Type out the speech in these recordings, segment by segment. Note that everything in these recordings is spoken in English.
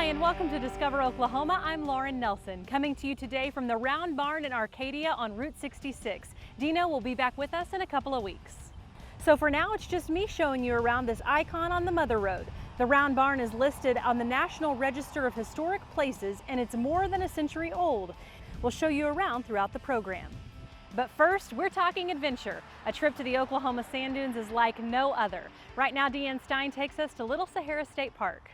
and welcome to Discover Oklahoma. I'm Lauren Nelson, coming to you today from the Round Barn in Arcadia on Route 66. Dino will be back with us in a couple of weeks. So for now, it's just me showing you around this icon on the Mother Road. The Round Barn is listed on the National Register of Historic Places, and it's more than a century old. We'll show you around throughout the program. But first, we're talking adventure. A trip to the Oklahoma sand dunes is like no other. Right now, Deanne Stein takes us to Little Sahara State Park.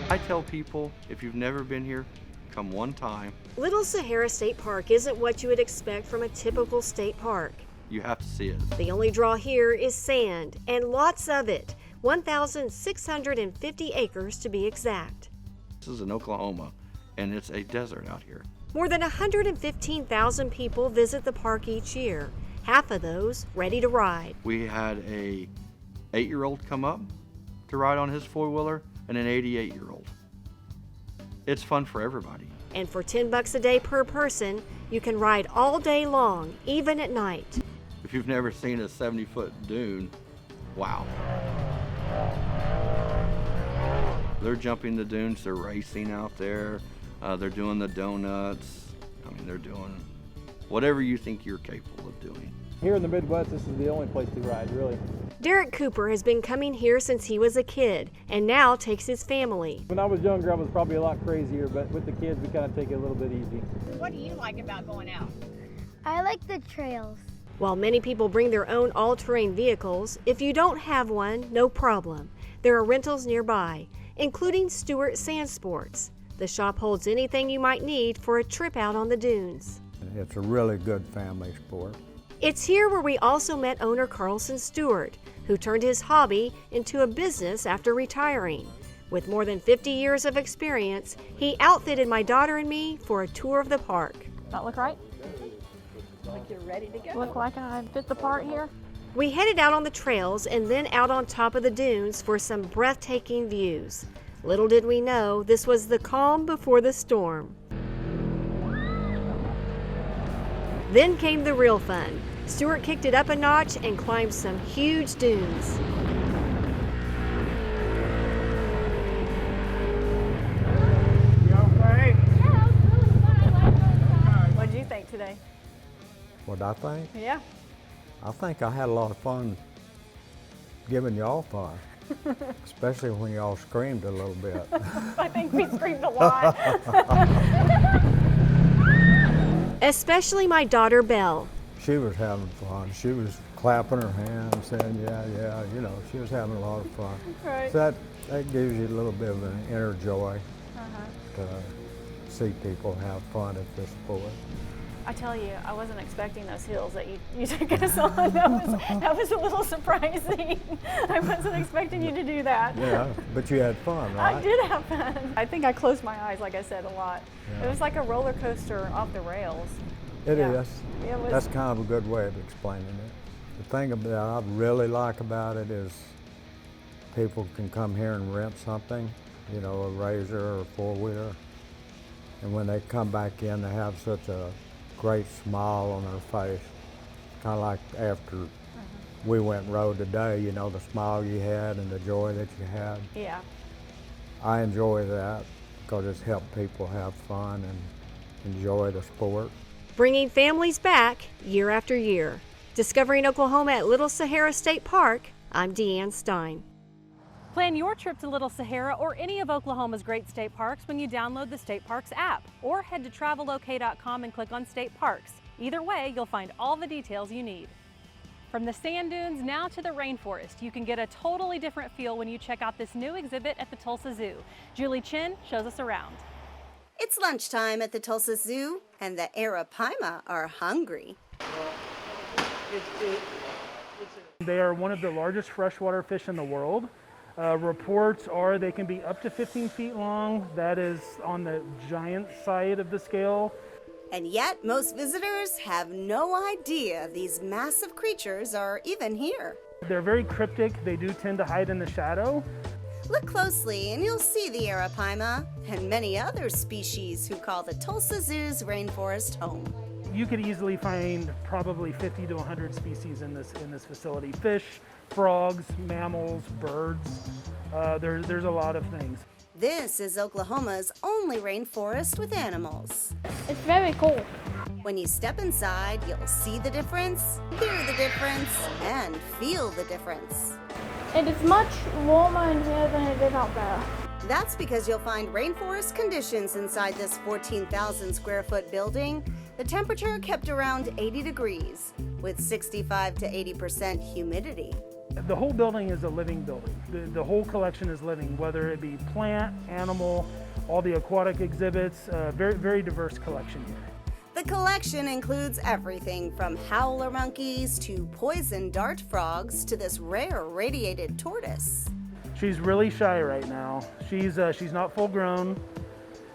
I tell people, if you've never been here, come one time. Little Sahara State Park isn't what you would expect from a typical state park. You have to see it. The only draw here is sand, and lots of it. 1,650 acres to be exact. This is in Oklahoma, and it's a desert out here. More than 115,000 people visit the park each year, half of those ready to ride. We had a 8-year-old come up to ride on his four-wheeler and an 88-year-old. It's fun for everybody. And for $10 a day per person, you can ride all day long, even at night. If you've never seen a 70-foot dune, wow. They're jumping the dunes, they're racing out there, they're doing the donuts. I mean, they're doing whatever you think you're capable of doing. Here in the Midwest, this is the only place to ride, really. Derek Cooper has been coming here since he was a kid, and now takes his family. When I was younger, I was probably a lot crazier, but with the kids, we kind of take it a little bit easy. What do you like about going out? I like the trails. While many people bring their own all-terrain vehicles, if you don't have one, no problem. There are rentals nearby, including Stewart Sand Sports. The shop holds anything you might need for a trip out on the dunes. It's a really good family sport. It's here where we also met owner Carlson Stewart, who turned his hobby into a business after retiring. With more than 50 years of experience, he outfitted my daughter and me for a tour of the park. That look right? Like you're ready to go? Look like I fit the part here? We headed out on the trails and then out on top of the dunes for some breathtaking views. Little did we know, this was the calm before the storm. Then came the real fun. Stewart kicked it up a notch and climbed some huge dunes. What did you think today? What I think? Yeah. I think I had a lot of fun giving y'all fun, especially when y'all screamed a little bit. I think we screamed a lot. Especially my daughter Belle. She was having fun. She was clapping her hands, saying, yeah, you know, she was having a lot of fun. Right. So that gives you a little bit of an inner joy to see people have fun at this sport. I tell you, I wasn't expecting those hills that you took us on. That was a little surprising. I wasn't expecting you to do that. Yeah, but you had fun, right? I did have fun. I think I closed my eyes, like I said, a lot. Yeah. It was like a roller coaster off the rails. It Yeah. is. It was. That's kind of a good way of explaining it. The thing that I really like about it is people can come here and rent something, you know, a RZR or a four-wheeler, and when they come back in, they have such a great smile on their face. Kind of like after we went and rode today, you know, the smile you had and the joy that you had. Yeah. I enjoy that because it's helped people have fun and enjoy the sport. Bringing families back year after year. Discovering Oklahoma at Little Sahara State Park, I'm Deanne Stein. Plan your trip to Little Sahara or any of Oklahoma's great state parks when you download the State Parks app, or head to travelok.com and click on State Parks. Either way, you'll find all the details you need. From the sand dunes now to the rainforest, you can get a totally different feel when you check out this new exhibit at the Tulsa Zoo. Julie Chin shows us around. It's lunchtime at the Tulsa Zoo, and the Arapaima are hungry. They are one of the largest freshwater fish in the world. Reports are they can be up to 15 feet long. That is on the giant side of the scale. And yet, most visitors have no idea these massive creatures are even here. They're very cryptic. They do tend to hide in the shadow. Look closely and you'll see the Arapaima and many other species who call the Tulsa Zoo's rainforest home. you could easily find probably 50 to 100 species in this facility. Fish, frogs, mammals, birds. There's a lot of things. This is Oklahoma's only rainforest with animals. It's very cool. When you step inside, you'll see the difference, hear the difference, and feel the difference. It is much warmer in here than it is out there. That's because you'll find rainforest conditions inside this 14,000 square foot building. The temperature kept around 80 degrees with 65 to 80% humidity. The whole building is a living building. The whole collection is living, whether it be plant, animal, all the aquatic exhibits, very, very diverse collection here. The collection includes everything from howler monkeys to poison dart frogs to this rare radiated tortoise. She's really shy right now. She's not full grown,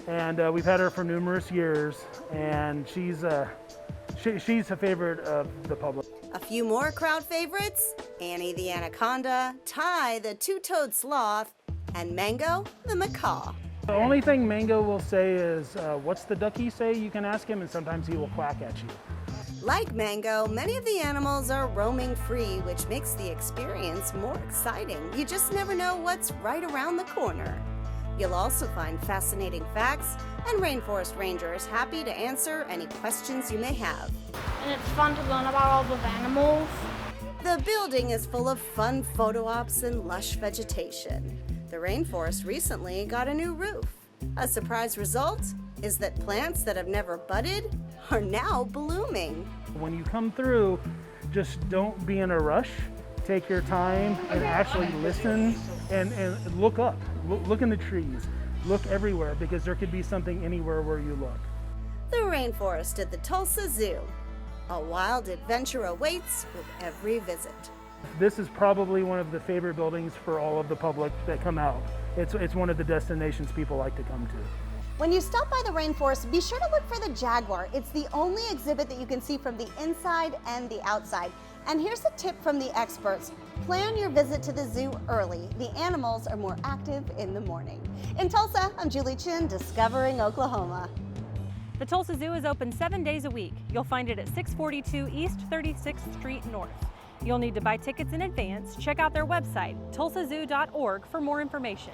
and we've had her for numerous years, and she's a favorite of the public. A few more crowd favorites: Annie the anaconda, Ty the two-toed sloth, and Mango the macaw. The only thing Mango will say is, what's the ducky say? You can ask him, and sometimes he will quack at you. Like Mango, many of the animals are roaming free, which makes the experience more exciting. You just never know what's right around the corner. You'll also find fascinating facts and rainforest rangers happy to answer any questions you may have. And it's fun to learn about all those animals. The building is full of fun photo ops and lush vegetation. The rainforest recently got a new roof. A surprise result is that plants that have never budded are now blooming. When you come through, just don't be in a rush. Take your time and actually listen and look up. Look in the trees. Look everywhere, because there could be something anywhere where you look. The rainforest at the Tulsa Zoo. A wild adventure awaits with every visit. This is probably one of the favorite buildings for all of the public that come out. It's one of the destinations people like to come to. When you stop by the rainforest, be sure to look for the jaguar. It's the only exhibit that you can see from the inside and the outside. And here's a tip from the experts. Plan your visit to the zoo early. The animals are more active in the morning. In Tulsa, I'm Julie Chin, Discovering Oklahoma. The Tulsa Zoo is open 7 days a week. You'll find it at 642 East 36th Street North. You'll need to buy tickets in advance. Check out their website, tulsazoo.org, for more information.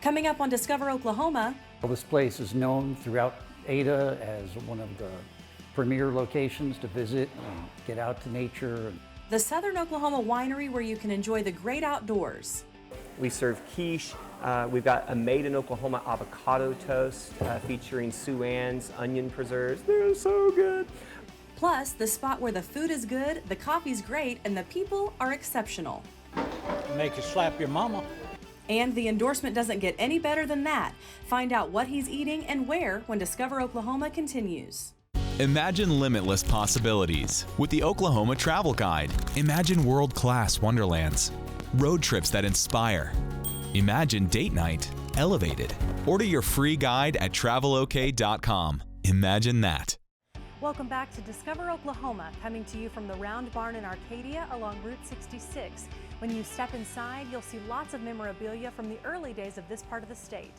Coming up on Discover Oklahoma. Well, this place is known throughout Ada as one of the premier locations to visit and get out to nature. The Southern Oklahoma Winery, where you can enjoy the great outdoors. We serve quiche. We've got a made in Oklahoma avocado toast featuring Sue Ann's onion preserves. They're so good. Plus, the spot where the food is good, the coffee's great, and the people are exceptional. Make you slap your mama. And the endorsement doesn't get any better than that. Find out what he's eating and where when Discover Oklahoma continues. Imagine limitless possibilities with the Oklahoma Travel Guide. Imagine world-class wonderlands, road trips that inspire. Imagine date night elevated. Order your free guide at travelok.com. Imagine that. Welcome back to Discover Oklahoma, coming to you from the Round Barn in Arcadia along Route 66. When you step inside, you'll see lots of memorabilia from the early days of this part of the state.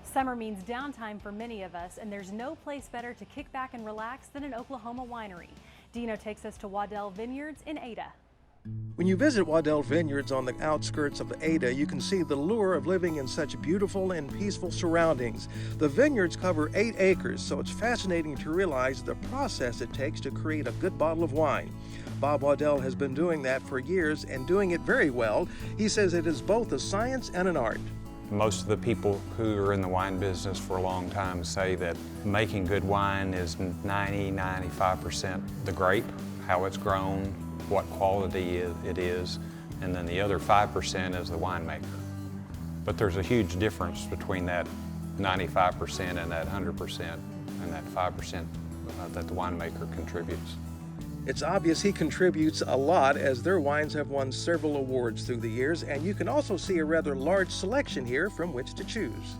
Summer means downtime for many of us, and there's no place better to kick back and relax than an Oklahoma winery. Dino takes us to Waddell Vineyards in Ada. When you visit Waddell Vineyards on the outskirts of Ada, you can see the lure of living in such beautiful and peaceful surroundings. The vineyards cover 8 acres, so it's fascinating to realize the process it takes to create a good bottle of wine. Bob Waddell has been doing that for years and doing it very well. He says it is both a science and an art. Most of the people who are in the wine business for a long time say that making good wine is 90–95% the grape, how it's grown, what quality it is, and then the other 5% is the winemaker. But there's a huge difference between that 95% and that 100% and that 5% that the winemaker contributes. It's obvious he contributes a lot, as their wines have won several awards through the years, and you can also see a rather large selection here from which to choose.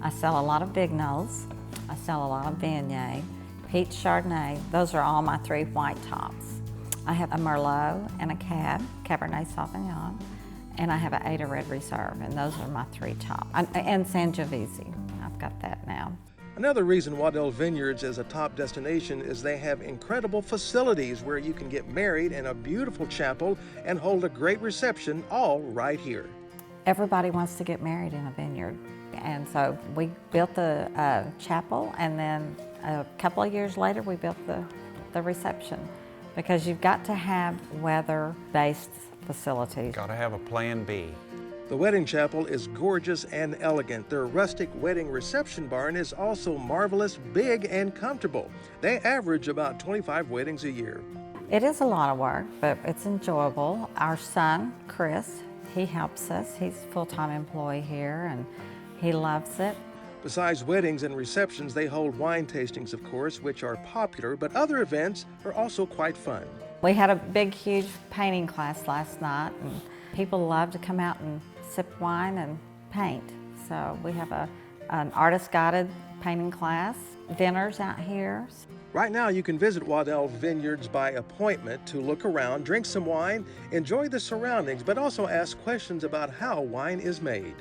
I sell a lot of Big Nose, I sell a lot of Viognier, Peach Chardonnay. Those are all my 3 white tops. I have a Merlot and a Cab, Cabernet Sauvignon, and I have an Ada Red Reserve, and those are my 3 top. And Sangiovese, I've got that now. Another reason Waddell Vineyards is a top destination is they have incredible facilities where you can get married in a beautiful chapel and hold a great reception all right here. Everybody wants to get married in a vineyard. And so we built the chapel, and then a couple of years later we built the reception, because you've got to have weather-based facilities. Got to have a plan B. The wedding chapel is gorgeous and elegant. Their rustic wedding reception barn is also marvelous, big, and comfortable. They average about 25 weddings a year. It is a lot of work, but it's enjoyable. Our son, Chris, he helps us. He's a full-time employee here, and he loves it. Besides weddings and receptions, they hold wine tastings, of course, which are popular, but other events are also quite fun. We had a big, huge painting class last night, and people love to come out and sip wine and paint. So we have an artist-guided painting class, dinners out here. Right now, you can visit Waddell Vineyards by appointment to look around, drink some wine, enjoy the surroundings, but also ask questions about how wine is made.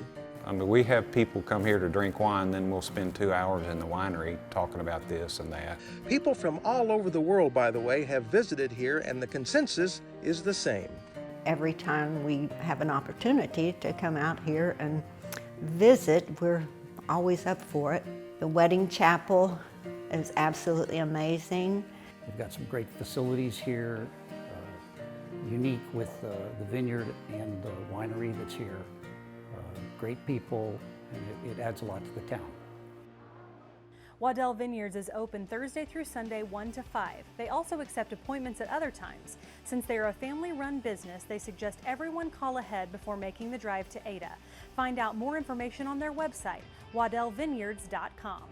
I mean, we have people come here to drink wine, then we'll spend 2 hours in the winery talking about this and that. People from all over the world, by the way, have visited here, and the consensus is the same. Every time we have an opportunity to come out here and visit, we're always up for it. The wedding chapel is absolutely amazing. We've got some great facilities here, unique with the vineyard and the winery that's here. Great people, and it adds a lot to the town. Waddell Vineyards is open Thursday through Sunday 1 to 5. They also accept appointments at other times. Since they are a family-run business, they suggest everyone call ahead before making the drive to Ada. Find out more information on their website, waddellvineyards.com.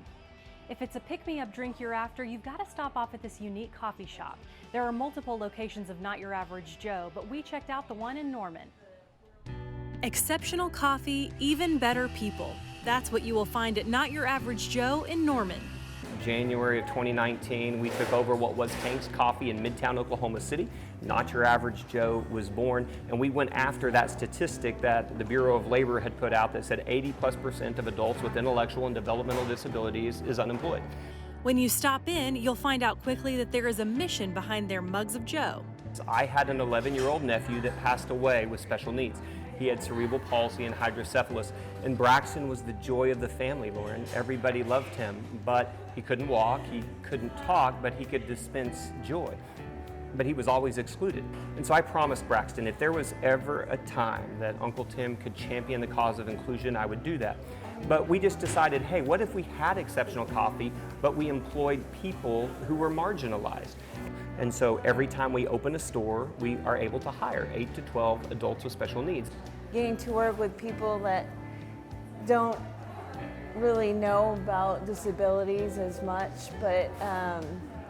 If it's a pick-me-up drink you're after, you've got to stop off at this unique coffee shop. There are multiple locations of Not Your Average Joe, but we checked out the one in Norman. Exceptional coffee, even better people. That's what you will find at Not Your Average Joe in Norman. January of 2019, we took over what was Hank's Coffee in Midtown Oklahoma City. Not Your Average Joe was born, and we went after that statistic that the Bureau of Labor had put out that said 80+% of adults with intellectual and developmental disabilities is unemployed. When you stop in, you'll find out quickly that there is a mission behind their mugs of Joe. I had an 11-year-old nephew that passed away with special needs. He had cerebral palsy and hydrocephalus, and Braxton was the joy of the family, Lauren. Everybody loved him, but he couldn't walk, he couldn't talk, but he could dispense joy. But he was always excluded. And so I promised Braxton, if there was ever a time that Uncle Tim could champion the cause of inclusion, I would do that. But we just decided, hey, what if we had exceptional coffee, but we employed people who were marginalized? And so every time we open a store, we are able to hire 8 to 12 adults with special needs. Getting to work with people that don't really know about disabilities as much, but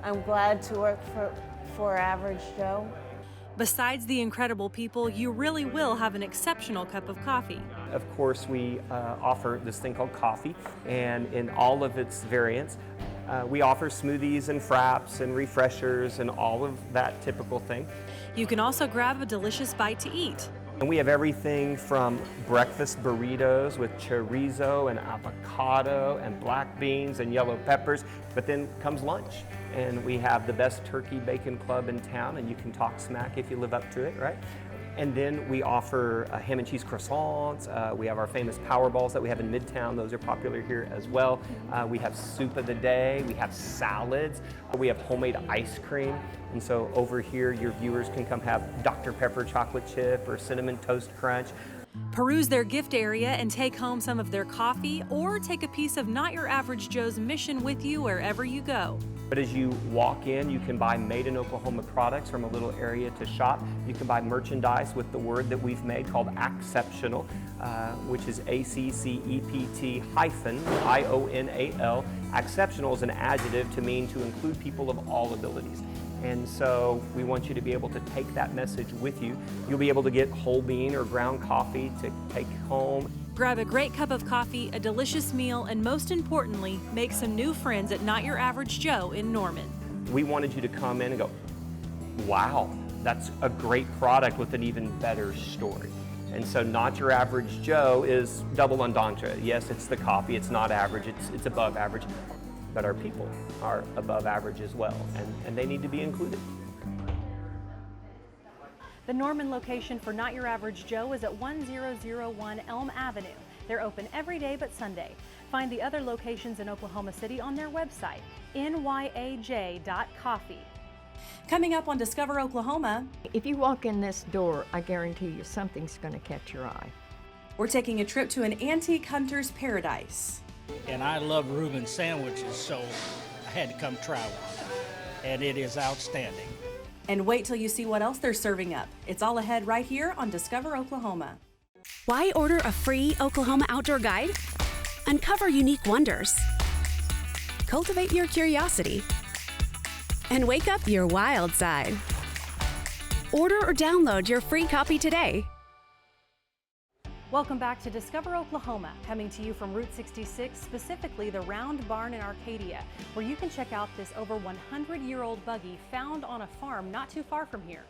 I'm glad to work for Average Joe. Besides the incredible people, you really will have an exceptional cup of coffee. Of course, we offer this thing called coffee, and in all of its variants. We offer smoothies and fraps and refreshers and all of that typical thing. You can also grab a delicious bite to eat. And we have everything from breakfast burritos with chorizo and avocado and black beans and yellow peppers, but then comes lunch. And we have the best turkey bacon club in town, and you can talk smack if you live up to it, right? And then we offer ham and cheese croissants. We have our famous power balls that we have in Midtown. Those are popular here as well. We have soup of the day. We have salads. We have homemade ice cream. And so over here, your viewers can come have Dr. Pepper chocolate chip or cinnamon toast crunch. Peruse their gift area and take home some of their coffee, or take a piece of Not Your Average Joe's mission with you wherever you go. But as you walk in, you can buy made in Oklahoma products from a little area to shop. You can buy merchandise with the word that we've made called Acceptional, which is ACCEPT-IONAL. Acceptional is an adjective to mean to include people of all abilities. And so we want you to be able to take that message with you. You'll be able to get whole bean or ground coffee to take home. Grab a great cup of coffee, a delicious meal, and most importantly, make some new friends at Not Your Average Joe in Norman. We wanted you to come in and go, wow, that's a great product with an even better story. And so Not Your Average Joe is double entendre. Yes, it's the coffee, it's not average, it's above average. but our people are above average as well, and they need to be included. The Norman location for Not Your Average Joe is at 1001 Elm Avenue. They're open every day but Sunday. Find the other locations in Oklahoma City on their website, nyaj.coffee. Coming up on Discover Oklahoma, if you walk in this door, I guarantee you something's going to catch your eye. we're taking a trip to an antique hunter's paradise. And I love Reuben sandwiches, so I had to come try one. And it is outstanding. And wait till you see what else they're serving up. It's all ahead right here on Discover Oklahoma. Why order a free Oklahoma outdoor guide? Uncover unique wonders. Cultivate your curiosity. And wake up your wild side. Order or download your free copy today. Welcome back to Discover Oklahoma, coming to you from Route 66, specifically the Round Barn in Arcadia, where you can check out this over 100-year-old buggy found on a farm not too far from here.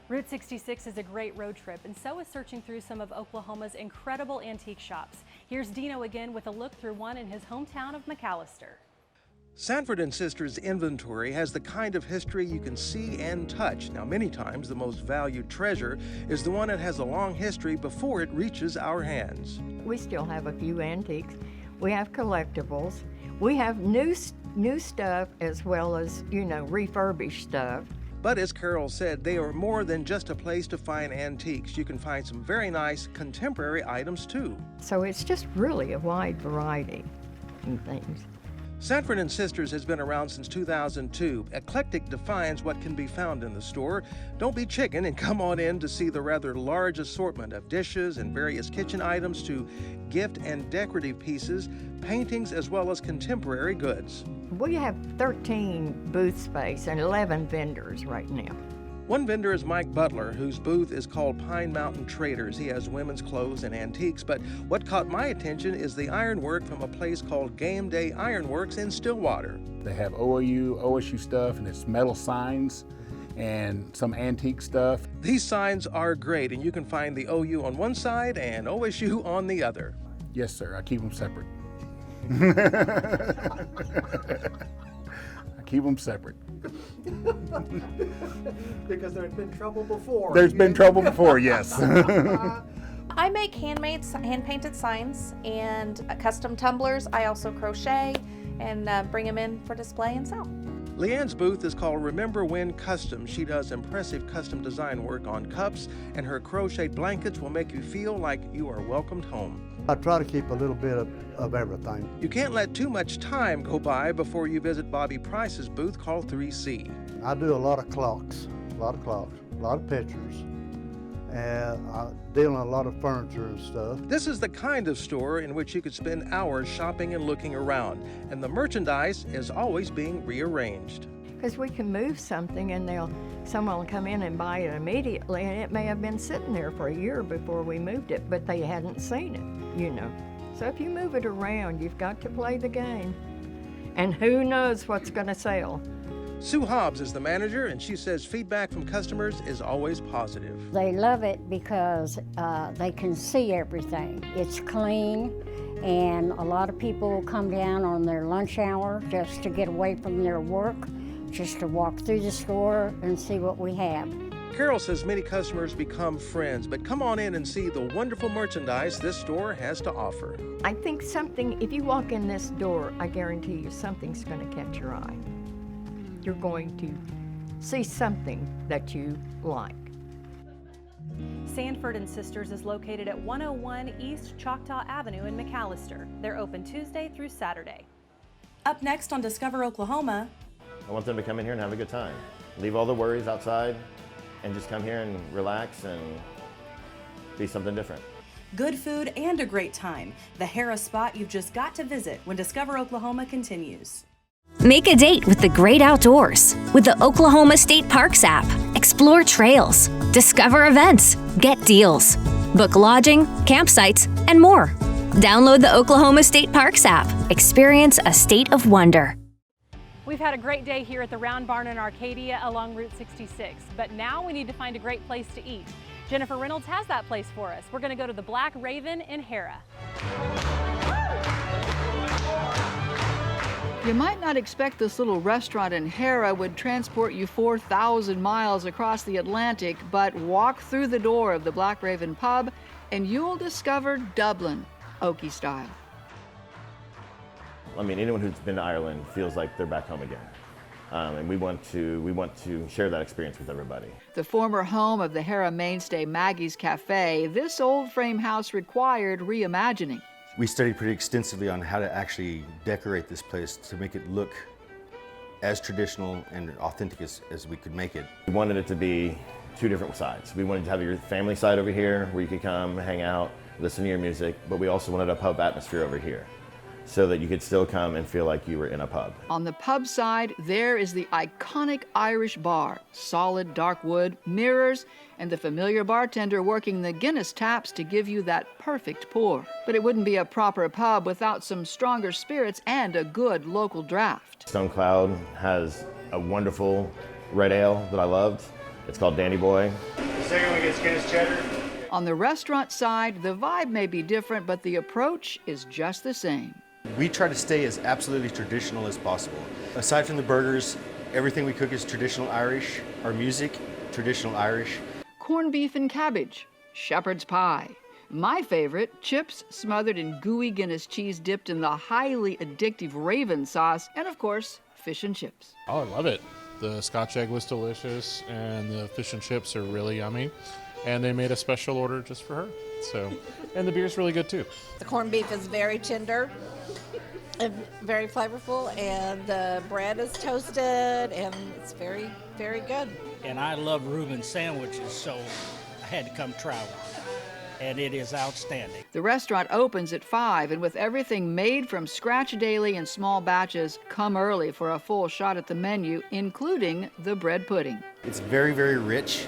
Route 66 is a great road trip, and so is searching through some of Oklahoma's incredible antique shops. Here's Dino again with a look through one in his hometown of McAllister. Sanford and Sisters inventory has the kind of history you can see and touch. Now, many times the most valued treasure is the one that has a long history before it reaches our hands. We still have a few antiques. We have collectibles. We have new stuff as well as, refurbished stuff. But as Carol said, they are more than just a place to find antiques. You can find some very nice contemporary items too. So it's just really a wide variety of things. Sanford and Sisters has been around since 2002. Eclectic defines what can be found in the store. Don't be chicken and come on in to see the rather large assortment of dishes and various kitchen items to gift and decorative pieces, paintings, as well as contemporary goods. We have 13 booth space and 11 vendors right now. One vendor is Mike Butler, whose booth is called Pine Mountain Traders. He has women's clothes and antiques, but what caught my attention is the ironwork from a place called Game Day Ironworks in Stillwater. They have OU, OSU stuff, and it's metal signs and some antique stuff. These signs are great, and you can find the OU on one side and OSU on the other. Yes, sir. I keep them separate. Keep them separate. Because there's been trouble before. There's been trouble before, yes. I make hand-painted signs and custom tumblers. I also crochet and bring them in for display and sell. Leanne's booth is called Remember When Custom. She does impressive custom design work on cups, and her crocheted blankets will make you feel like you are welcomed home. I try to keep a little bit of everything. You can't let too much time go by before you visit Bobby Price's booth called 3C. I do a lot of clocks, a lot of pictures, and I deal in a lot of furniture and stuff. This is the kind of store in which you could spend hours shopping and looking around, and the merchandise is always being rearranged. Because we can move something and someone will come in and buy it immediately, and it may have been sitting there for a year before we moved it, but they hadn't seen it, So if you move it around, you've got to play the game. And who knows what's going to sell. Sue Hobbs is the manager, and she says feedback from customers is always positive. They love it because they can see everything. It's clean, and a lot of people will come down on their lunch hour just to get away from their work, just to walk through the store and see what we have. Carol says many customers become friends, but come on in and see the wonderful merchandise this store has to offer. I think if you walk in this door, I guarantee you something's going to catch your eye. You're going to see something that you like. Sanford and Sisters is located at 101 East Choctaw Avenue in McAllister. They're open Tuesday through Saturday. Up next on Discover Oklahoma. I want them to come in here and have a good time. Leave all the worries outside and just come here and relax and be something different. Good food and a great time. The Harrah spot you've just got to visit when Discover Oklahoma continues. Make a date with the great outdoors with the Oklahoma State Parks app. Explore trails, discover events, get deals, book lodging, campsites, and more. Download the Oklahoma State Parks app. Experience a state of wonder. We've had a great day here at the Round Barn in Arcadia along Route 66, but now we need to find a great place to eat. Jennifer Reynolds has that place for us. We're going to go to the Black Raven in Harrah. You might not expect this little restaurant in Harrah would transport you 4,000 miles across the Atlantic, but walk through the door of the Black Raven Pub and you'll discover Dublin, Okie style. I mean, anyone who's been to Ireland feels like they're back home again. And we want to share that experience with everybody. The former home of the Harrah mainstay Maggie's Cafe, this old frame house required reimagining. We studied pretty extensively on how to actually decorate this place to make it look as traditional and authentic as we could make it. We wanted it to be two different sides. We wanted to have your family side over here where you could come, hang out, listen to your music, but we also wanted a pub atmosphere over here so that you could still come and feel like you were in a pub. On the pub side, there is the iconic Irish bar, solid dark wood, mirrors, and the familiar bartender working the Guinness taps to give you that perfect pour. But it wouldn't be a proper pub without some stronger spirits and a good local draft. Stone Cloud has a wonderful red ale that I loved. It's called Dandy Boy. The second one gets Guinness cheddar. On the restaurant side, the vibe may be different, but the approach is just the same. We try to stay as absolutely traditional as possible. Aside from the burgers, everything we cook is traditional Irish. Our music, traditional Irish. Corned beef and cabbage, shepherd's pie. My favorite, chips smothered in gooey Guinness cheese dipped in the highly addictive Raven sauce, and of course, fish and chips. Oh, I love it. The Scotch egg was delicious, and the fish and chips are really yummy. And they made a special order just for her. So, and the beer's really good too. The corned beef is very tender and very flavorful, and the bread is toasted, and it's very, very good. And I love Reuben sandwiches, so I had to come try one. And it is outstanding. The restaurant opens at 5, and with everything made from scratch daily in small batches, come early for a full shot at the menu, including the bread pudding. It's very, very rich,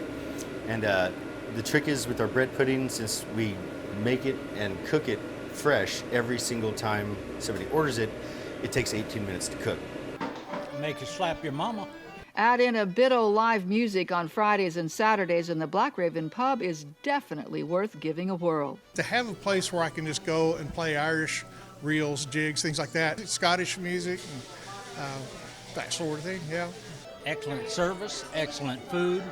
and the trick is with our bread pudding, since we make it and cook it fresh every single time somebody orders it, it takes 18 minutes to cook. Make you slap your mama. Add in a bit of live music on Fridays and Saturdays, and the Black Raven Pub is definitely worth giving a whirl. To have a place where I can just go and play Irish reels, jigs, things like that, Scottish music, and that sort of thing, yeah. Excellent service, excellent food.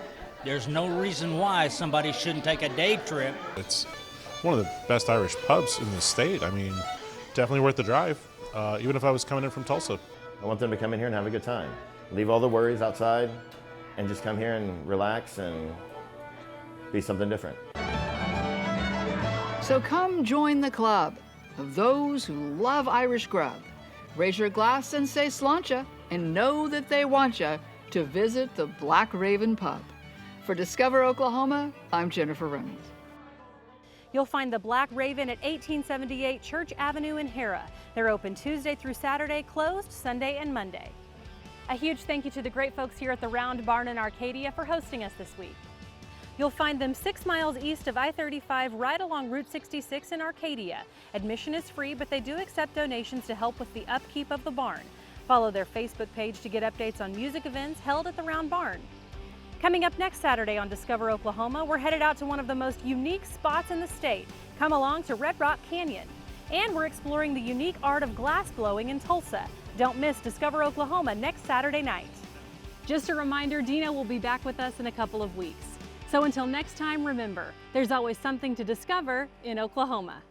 There's no reason why somebody shouldn't take a day trip. It's one of the best Irish pubs in the state. I mean, definitely worth the drive, even if I was coming in from Tulsa. I want them to come in here and have a good time. Leave all the worries outside and just come here and relax and be something different. So come join the club of those who love Irish grub. Raise your glass and say sláinte, and know that they want you to visit the Black Raven Pub. For Discover Oklahoma, I'm Jennifer Reynolds. You'll find the Black Raven at 1878 Church Avenue in Harrah. They're open Tuesday through Saturday, closed Sunday and Monday. A huge thank you to the great folks here at the Round Barn in Arcadia for hosting us this week. You'll find them 6 miles east of I-35 right along Route 66 in Arcadia. Admission is free, but they do accept donations to help with the upkeep of the barn. Follow their Facebook page to get updates on music events held at the Round Barn. Coming up next Saturday on Discover Oklahoma, we're headed out to one of the most unique spots in the state. Come along to Red Rock Canyon. And we're exploring the unique art of glass blowing in Tulsa. Don't miss Discover Oklahoma next Saturday night. Just a reminder, Dina will be back with us in a couple of weeks. So until next time, remember, there's always something to discover in Oklahoma.